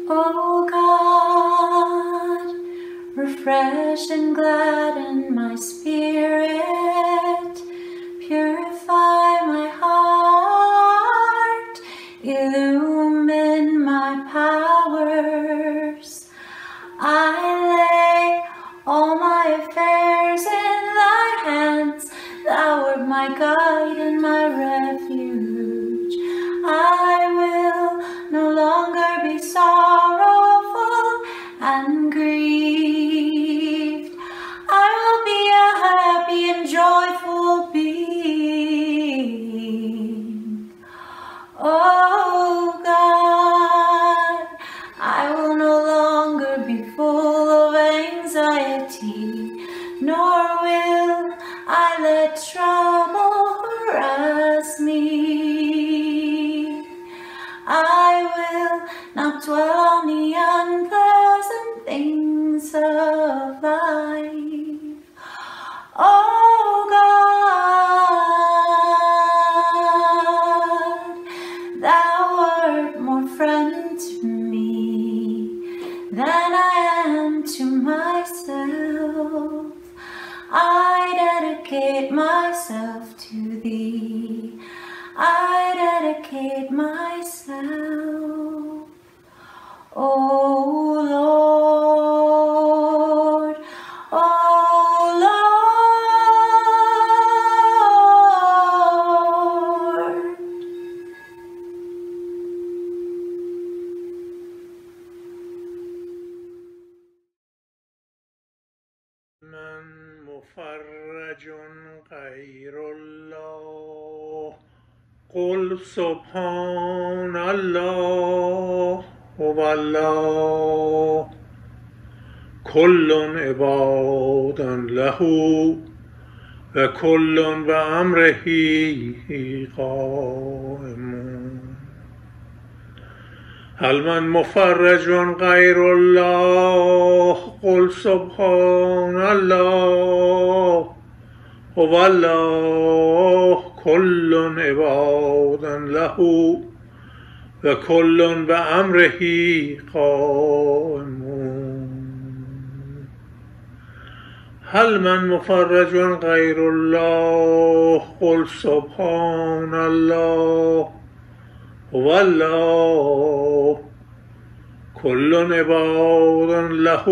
O God, refresh and gladden my spirit, purify my heart, illumine my powers. I lay all my affairs in thy hands, thou art my guide and my refuge. I will no longer be sorrowful and grieved. I will be a happy and joyful being. Oh God, I will no longer be full of anxiety, nor will I let trouble harass me. I will not dwell on the unpleasant things of life. Oh God, thou art more friend to me than I am to myself. I dedicate myself to thee. I dedicate myself. Oh Lord, oh Lord. من مفرج غیر الله قل سبحان الله هو الله كل عباد له و كل بأمره قائمون هل من مفرج غیر الله قل سبحان الله هو الله كل عباد له و كل بأمره قائمون هل من مفرج غیر الله قل سبحان الله هو الله كل عباد له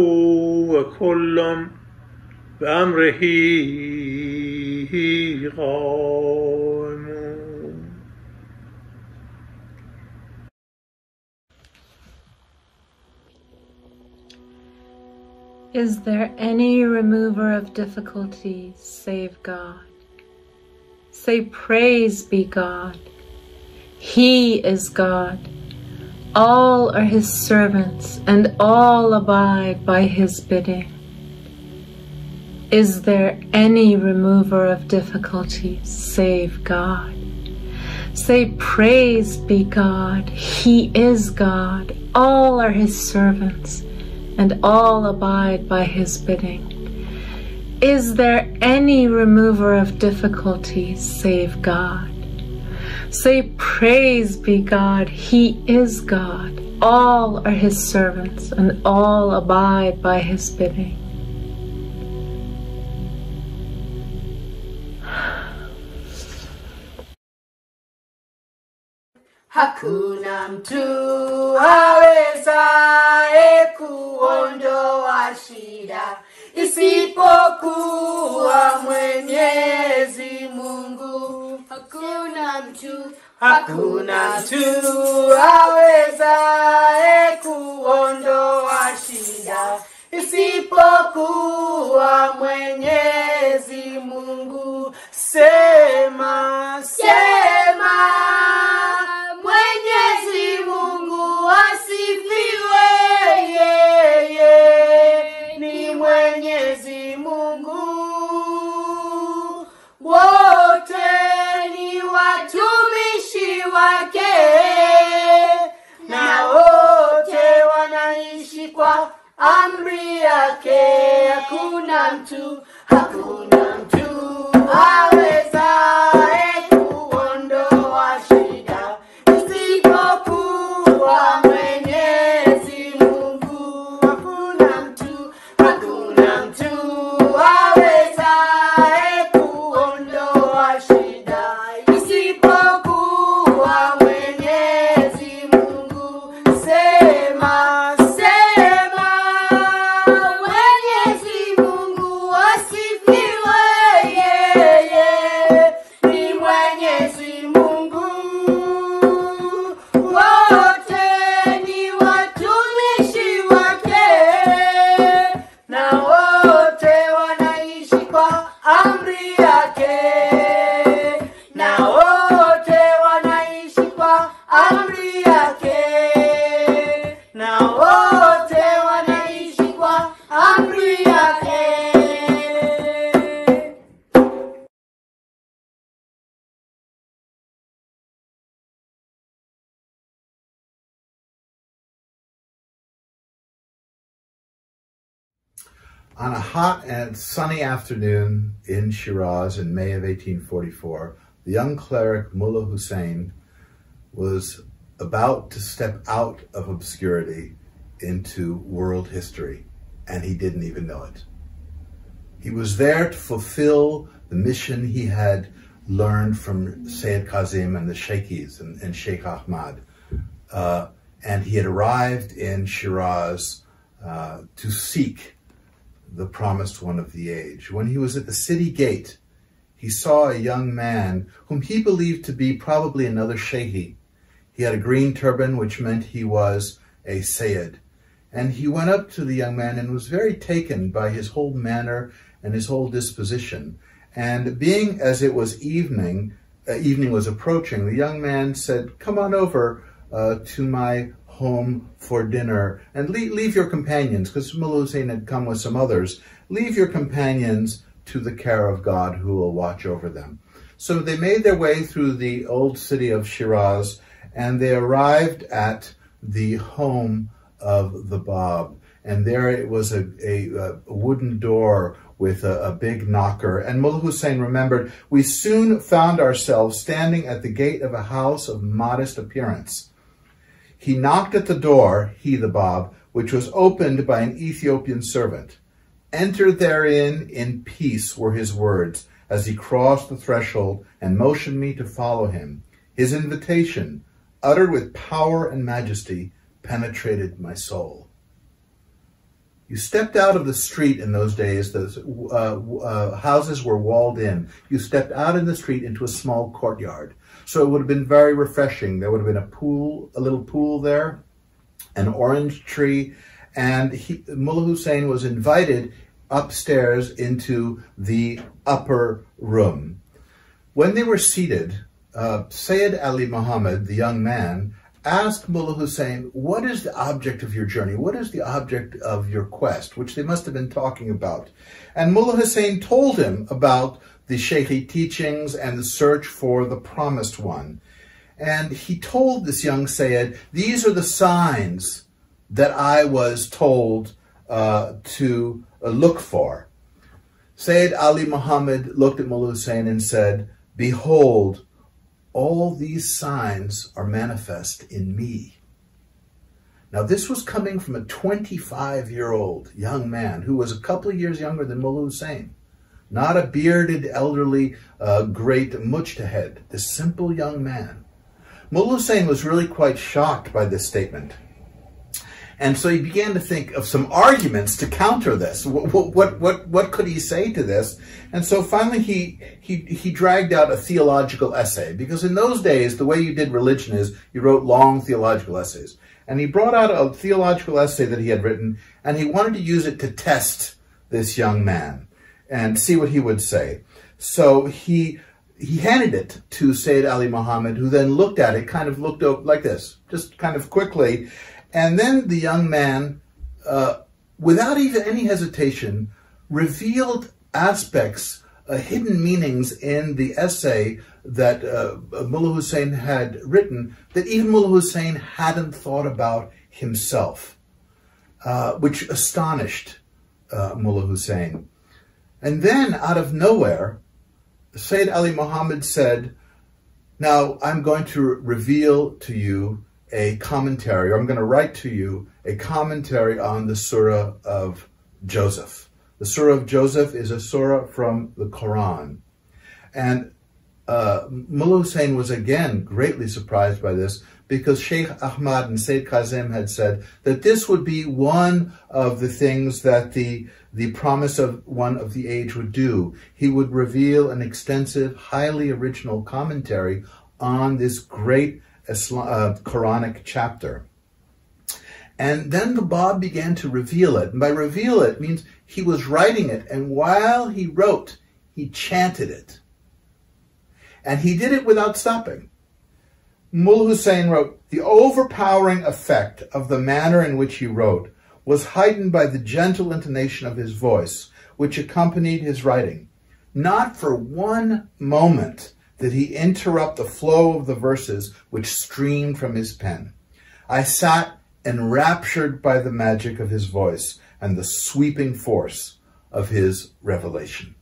و كل بأمره قائمون. Is there any remover of difficulties save God? Say, praise be God. He is God. All are his servants, and all abide by his bidding. Is there any remover of difficulties save God? Say, praise be God. He is God. All are his servants, and all abide by his bidding. Is there any remover of difficulties save God? Say, praise be God. He is God. All are his servants, and all abide by his bidding. Hakuna mtu awezaye kuondoa shida isipokuwa Mwenyezi Mungu. Hakuna mtu awezaye kuondoa shida isipokuwa Mwenyezi Mungu. Sema, sema, Mwenyezi Mungu asifiwe, yeye ni Mwenyezi Mungu. Wote ni watumishi wake, na wote wanaishi kwa amri yake. Hakuna mtu awezaye kuondoa shida isipokuwa Mwenyezi On a hot and sunny afternoon in Shiraz in May of 1844, the young cleric Mullah Hussein was about to step out of obscurity into world history, and he didn't even know it. He was there to fulfill the mission he had learned from Sayyid Kazim and the Sheikhis and Sheikh Ahmad. And he had arrived in Shiraz to seek the promised one of the age. When he was at the city gate, he saw a young man whom he believed to be probably another Sheikhi. He had a green turban, which meant he was a Sayyid. And he went up to the young man and was very taken by his whole manner and his whole disposition. And being as it was evening was approaching, the young man said, "Come on over to my home for dinner and leave your companions," because Mullah Hussein had come with some others, "leave your companions to the care of God who will watch over them." So they made their way through the old city of Shiraz, and they arrived at the home of the Bab. And there it was a wooden door with a big knocker. And Mullah Hussein remembered, "We soon found ourselves standing at the gate of a house of modest appearance. He knocked at the door, he the Bab, which was opened by an Ethiopian servant. 'Enter therein in peace,' were his words, as he crossed the threshold and motioned me to follow him. His invitation, uttered with power and majesty, penetrated my soul." You stepped out of the street in those days. Those houses were walled in. You stepped out in the street into a small courtyard. So it would have been very refreshing. There would have been a pool, a little pool there, an orange tree, and Mullah Hussein was invited upstairs into the upper room. When they were seated, Sayyid Ali Muhammad, the young man, asked Mullah Hussein, "What is the object of your journey? What is the object of your quest?" which they must have been talking about. And Mullah Hussein told him about the Sheikhi teachings and the search for the promised one. And he told this young Sayyid, "These are the signs that I was told to look for." Sayyid Ali Muhammad looked at Mullah Hussein and said, "Behold, all these signs are manifest in me." Now this was coming from a 25-year-old young man who was a couple of years younger than Mullah Hussein. Not a bearded, elderly, great mujtahid, this simple young man. Mullah Hussein was really quite shocked by this statement. And so he began to think of some arguments to counter this. What could he say to this? And so finally he dragged out a theological essay, because in those days, the way you did religion is you wrote long theological essays. And he brought out a theological essay that he had written, and he wanted to use it to test this young man and see what he would say. So he handed it to Sayyid Ali Muhammad, who then looked at it, kind of looked over like this, just kind of quickly. And then the young man, without even any hesitation, revealed aspects, hidden meanings in the essay that Mullah Hussein had written that even Mullah Hussein hadn't thought about himself, which astonished Mullah Hussein. And then, out of nowhere, Sayyid Ali Muhammad said, "Now I'm going to reveal to you a commentary, or I'm going to write to you a commentary on the Surah of Joseph." The Surah of Joseph is a surah from the Quran. And Mullah Hussein was again greatly surprised by this, because Sheikh Ahmad and Sayyid Kazim had said that this would be one of the things that the promise of one of the age would do. He would reveal an extensive, highly original commentary on this great Quranic chapter. And then the Bab began to reveal it. And by reveal it means he was writing it, and while he wrote, he chanted it. And he did it without stopping. Mullah Hussein wrote, "The overpowering effect of the manner in which he wrote was heightened by the gentle intonation of his voice, which accompanied his writing. Not for one moment did he interrupt the flow of the verses which streamed from his pen. I sat enraptured by the magic of his voice and the sweeping force of his revelation.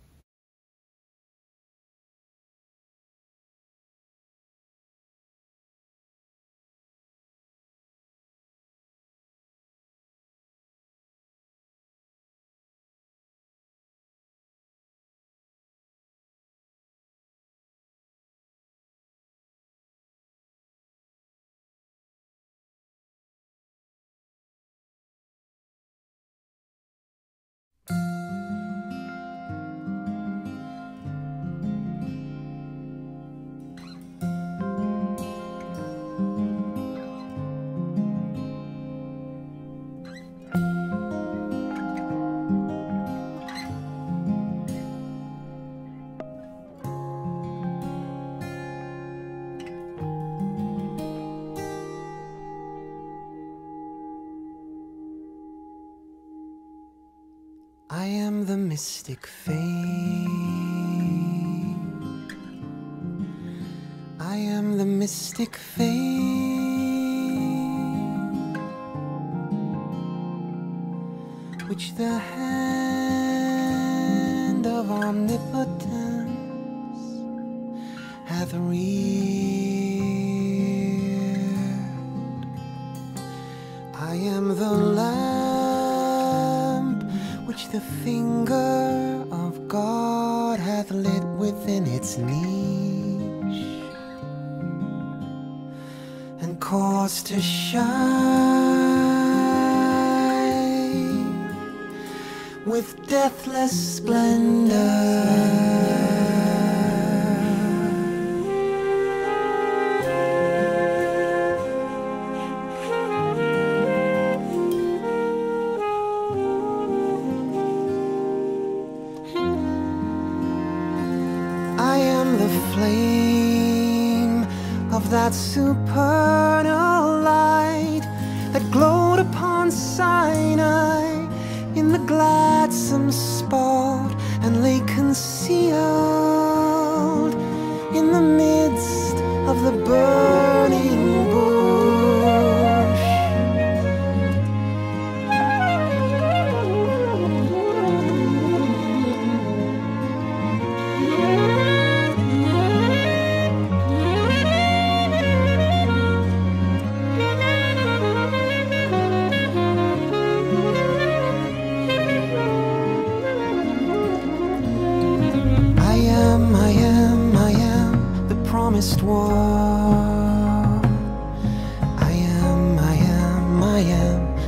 I am the mystic fame. I am the mystic fame, which the hand of omnipotence hath reared. I am the lamp which the finger of God hath lit within its niche, and caused to shine with deathless splendor. Flame of that supernal light that glowed upon Sinai in the gladsome spot, and lay concealed in the midst of the burning bush. Promised one. I am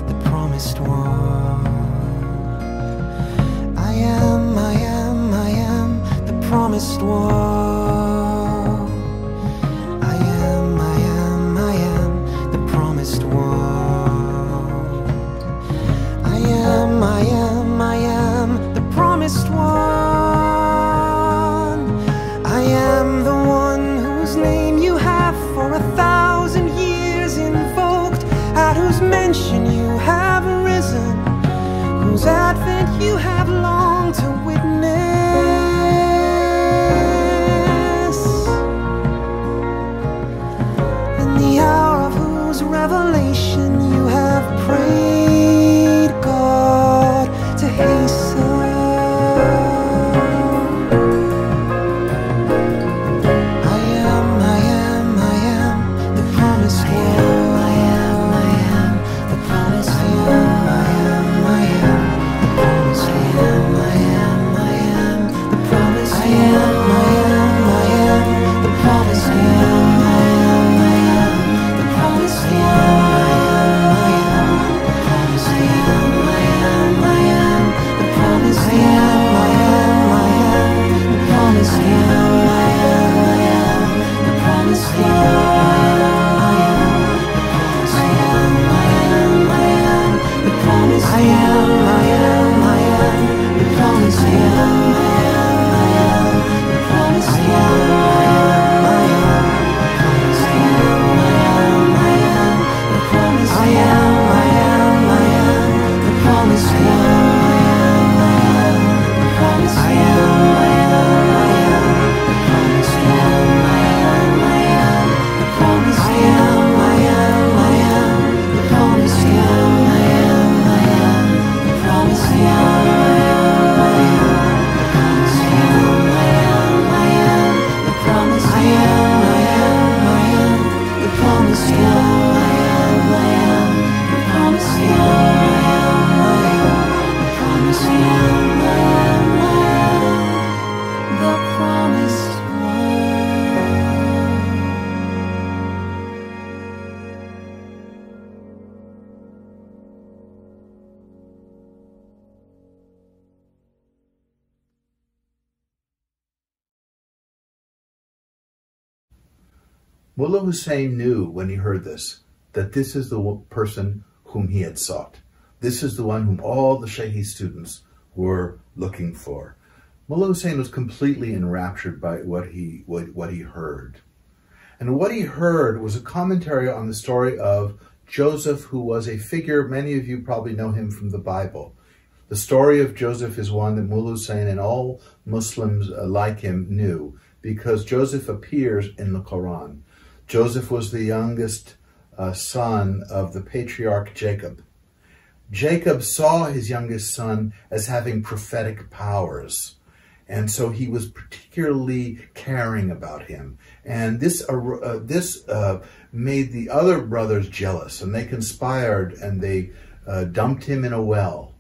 the promised one. I am the promised one. I am the promised one. I am the promised one. I am the one whose name you have for 1,000 years invoked, at whose mention you have risen, whose advent you have longed to witness, in the hour of whose revelation you have prayed God to hasten. I am the promised one. Mullah Hussein knew when he heard this, that this is the person whom he had sought. This is the one whom all the Shahi students were looking for. Mullah Hussein was completely enraptured by what he heard. And what he heard was a commentary on the story of Joseph, who was a figure, many of you probably know him from the Bible. The story of Joseph is one that Mullah Hussein and all Muslims like him knew, because Joseph appears in the Quran. Joseph was the youngest son of the patriarch Jacob. Jacob saw his youngest son as having prophetic powers, and so he was particularly caring about him. And this made the other brothers jealous, and they conspired and they dumped him in a well.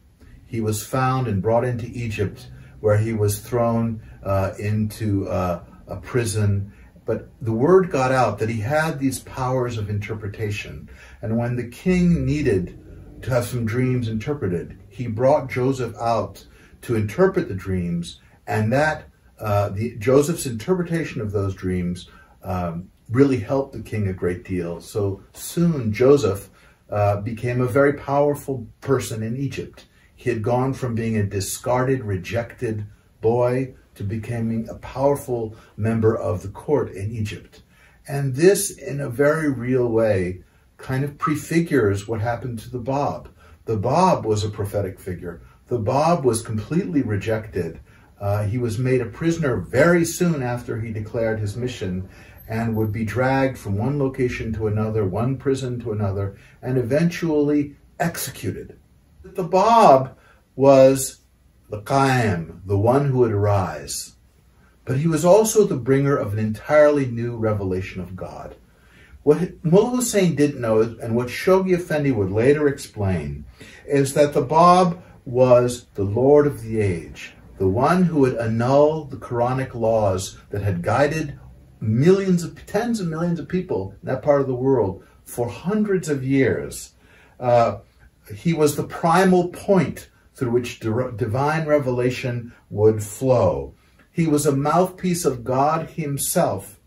He was found and brought into Egypt, where he was thrown into a prison. But the word got out that he had these powers of interpretation. And when the king needed to have some dreams interpreted, he brought Joseph out to interpret the dreams, and that Joseph's interpretation of those dreams really helped the king a great deal. So soon Joseph became a very powerful person in Egypt. He had gone from being a discarded, rejected boy to becoming a powerful member of the court in Egypt. And this, in a very real way, kind of prefigures what happened to the Bab. The Bab was a prophetic figure. The Bab was completely rejected. He was made a prisoner very soon after he declared his mission, and would be dragged from one location to another, one prison to another, and eventually executed. The Bab was the Qaim, the one who would arise. But he was also the bringer of an entirely new revelation of God. What Mullah Hussein didn't know, and what Shoghi Effendi would later explain, is that the Bab was the Lord of the age, the one who would annul the Quranic laws that had guided tens of millions of people in that part of the world for hundreds of years. He was the primal point through which divine revelation would flow. He was a mouthpiece of God himself.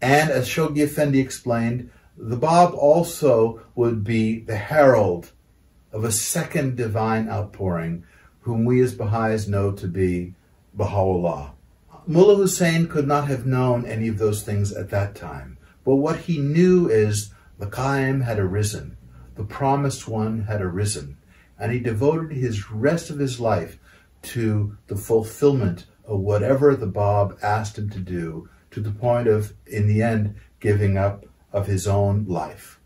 And as Shoghi Effendi explained, the Bab also would be the herald of a second divine outpouring, whom we as Baha'is know to be Baha'u'llah. Mullah Hussein could not have known any of those things at that time, but what he knew is the Qaim had arisen, the promised one had arisen, and he devoted his rest of his life to the fulfillment of whatever the Bab asked him to do, to the point of, in the end, giving up of his own life.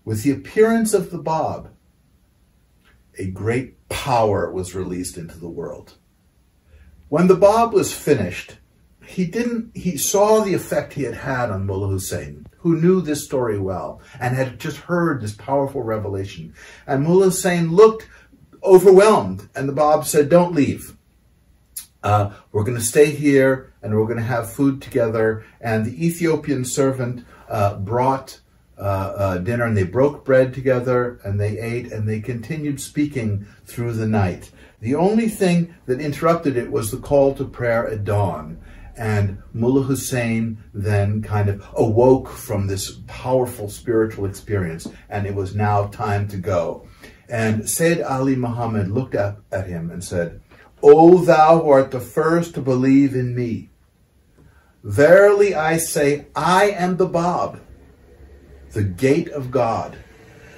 With the appearance of the Bab, a great power was released into the world. When the Bab was finished, he saw the effect he had had on Mullah Hussein, who knew this story well and had just heard this powerful revelation. And Mullah Hussein looked overwhelmed, and the Bab said, "Don't leave. We're going to stay here, and we're going to have food together." And the Ethiopian servant brought dinner, and they broke bread together, and they ate, and they continued speaking through the night. The only thing that interrupted it was the call to prayer at dawn. And Mullah Hussein then kind of awoke from this powerful spiritual experience, and it was now time to go. And Sayyid Ali Muhammad looked up at him and said, "O thou who art the first to believe in me, verily I say, I am the Bab, the gate of God,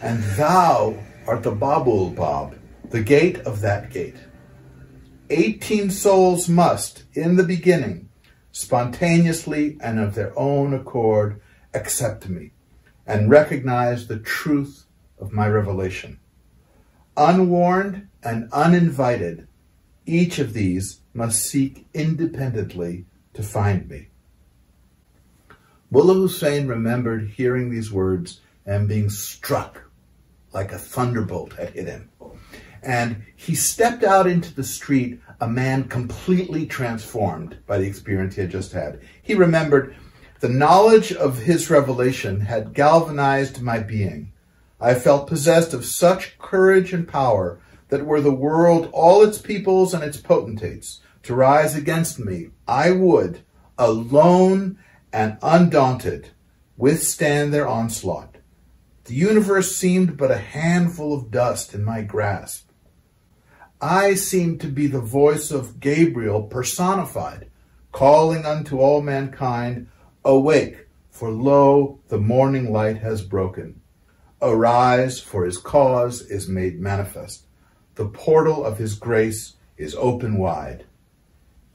and thou art the Baha'u'llah, the gate of that gate. 18 souls must, in the beginning, spontaneously and of their own accord, accept me and recognize the truth of my revelation. Unwarned and uninvited, each of these must seek independently to find me." Mullah Hussein remembered hearing these words and being struck like a thunderbolt had hit him. And he stepped out into the street, a man completely transformed by the experience he had just had. He remembered, "The knowledge of his revelation had galvanized my being. I felt possessed of such courage and power that were the world, all its peoples and its potentates, to rise against me, I would, alone and undaunted, withstand their onslaught. The universe seemed but a handful of dust in my grasp. I seemed to be the voice of Gabriel personified, calling unto all mankind, awake, for lo, the morning light has broken. Arise, for his cause is made manifest. The portal of his grace is open wide.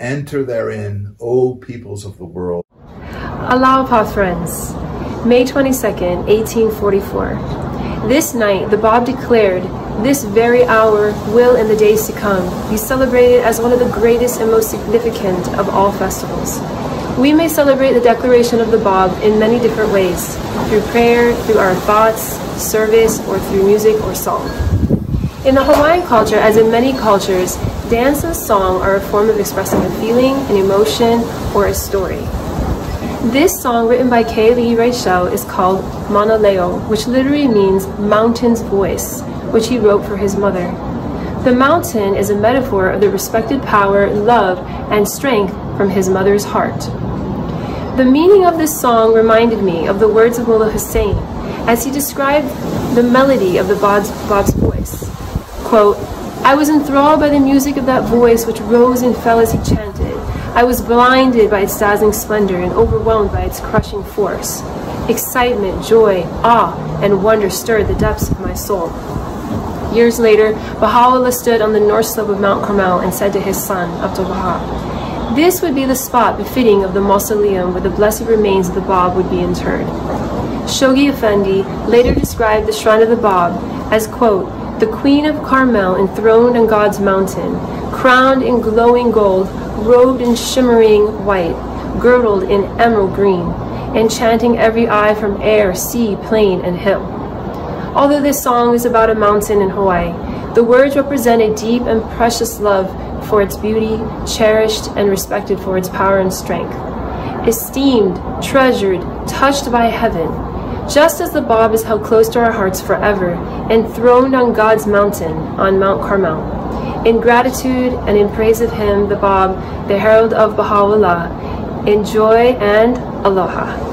Enter therein, O peoples of the world. Allah, friends. May 22nd, 1844. This night, the Bab declared, this very hour will in the days to come be celebrated as one of the greatest and most significant of all festivals. We may celebrate the declaration of the Bab in many different ways, through prayer, through our thoughts, service, or through music or song. In the Hawaiian culture, as in many cultures, dance and song are a form of expressing a feeling, an emotion, or a story. This song, written by Keali'i Reichel, is called Mana Leo, which literally means mountain's voice, which he wrote for his mother. The mountain is a metaphor of the respected power, love, and strength from his mother's heart. The meaning of this song reminded me of the words of Mullah Hussein as he described the melody of the Bab's voice. Quote, I was enthralled by the music of that voice which rose and fell as he chanted. I was blinded by its dazzling splendor and overwhelmed by its crushing force. Excitement, joy, awe, and wonder stirred the depths of my soul. Years later, Baha'u'llah stood on the north slope of Mount Carmel and said to his son, Abdul Baha, this would be the spot befitting of the mausoleum where the blessed remains of the Bab would be interred. Shoghi Effendi later described the shrine of the Bab as, quote, the Queen of Carmel enthroned on God's mountain, crowned in glowing gold, robed in shimmering white, girdled in emerald green, enchanting every eye from air, sea, plain, and hill. Although this song is about a mountain in Hawaii, the words represent a deep and precious love for its beauty, cherished and respected for its power and strength. Esteemed, treasured, touched by heaven, just as the Bab is held close to our hearts forever, enthroned on God's mountain, on Mount Carmel. In gratitude and in praise of him, the Bab, the herald of Baha'u'llah, in joy and aloha.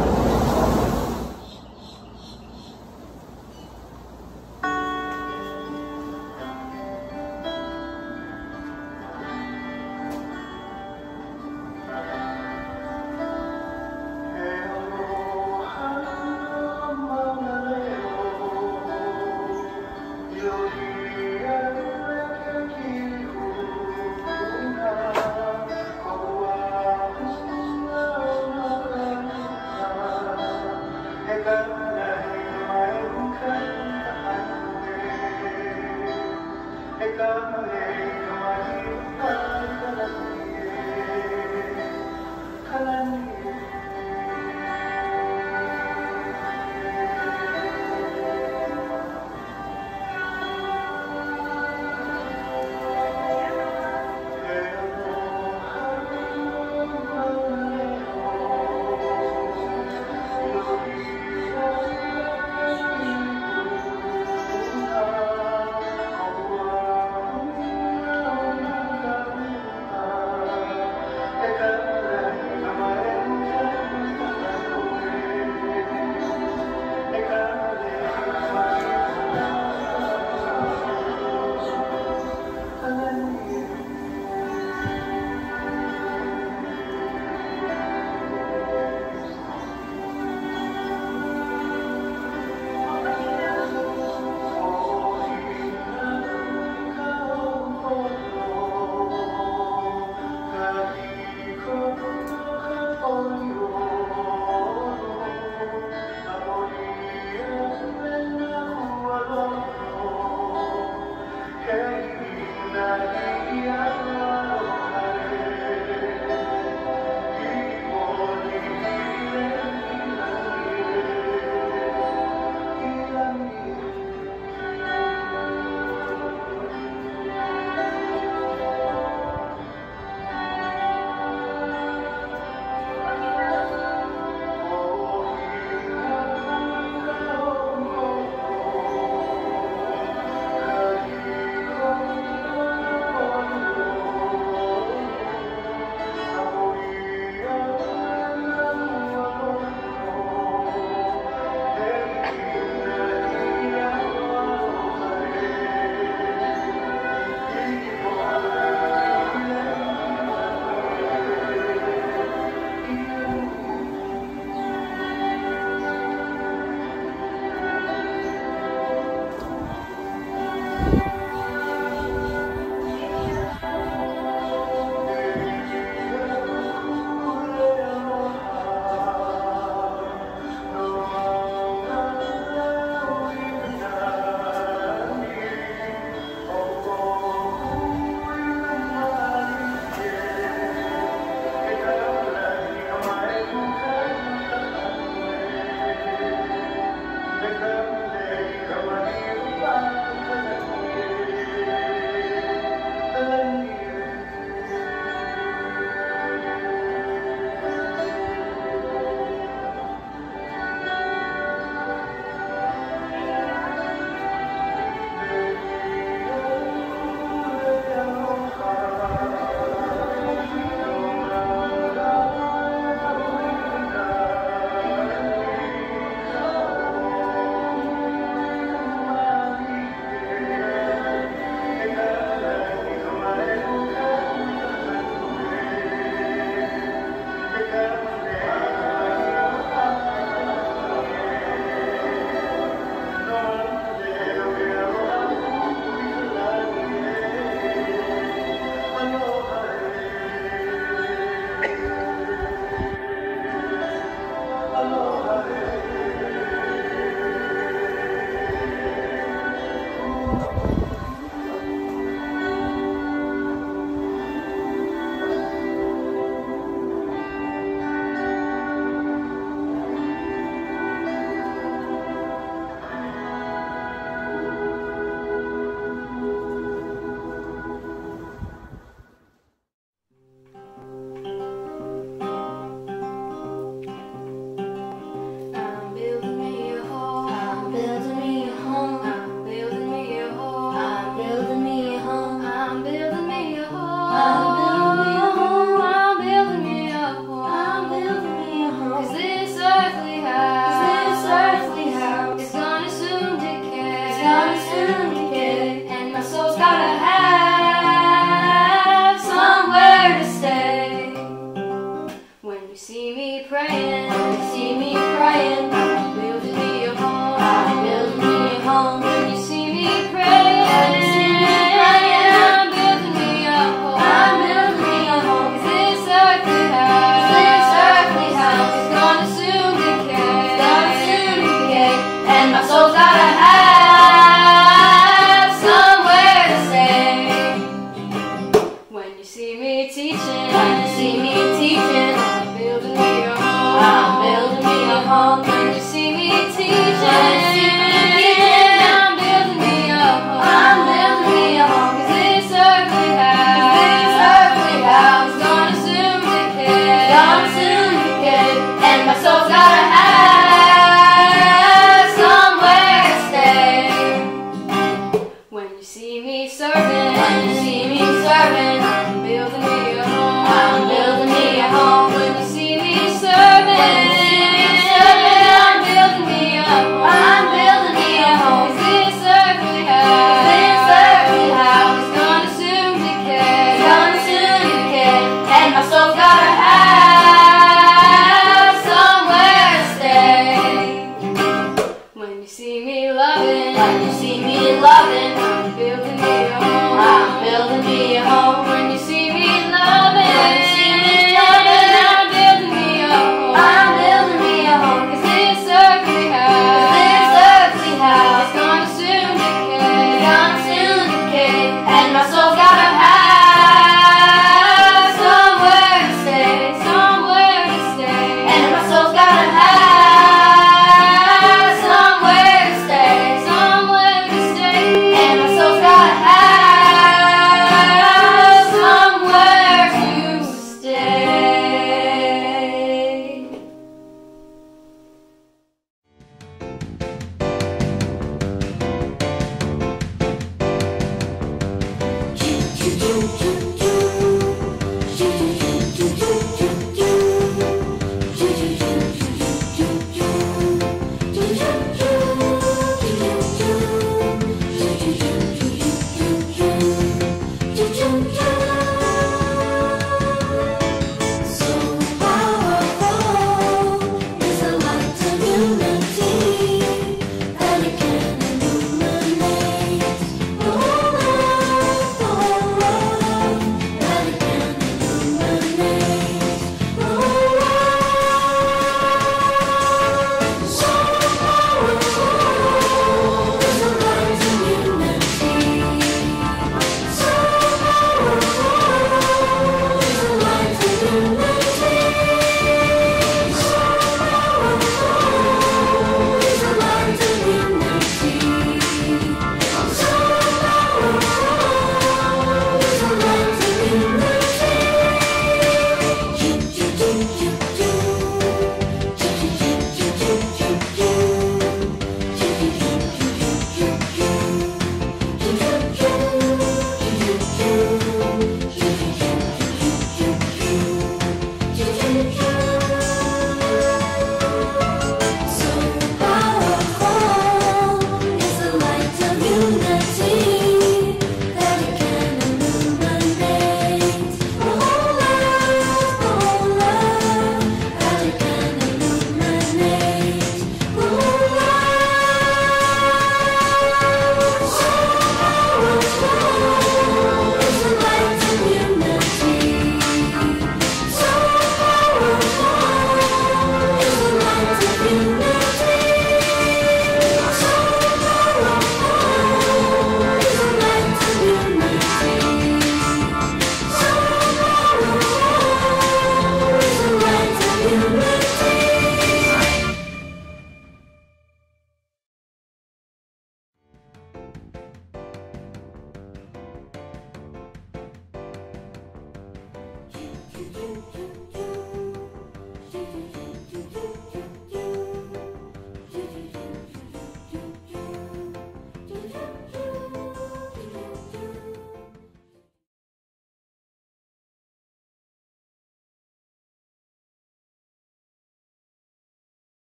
Kamahiwa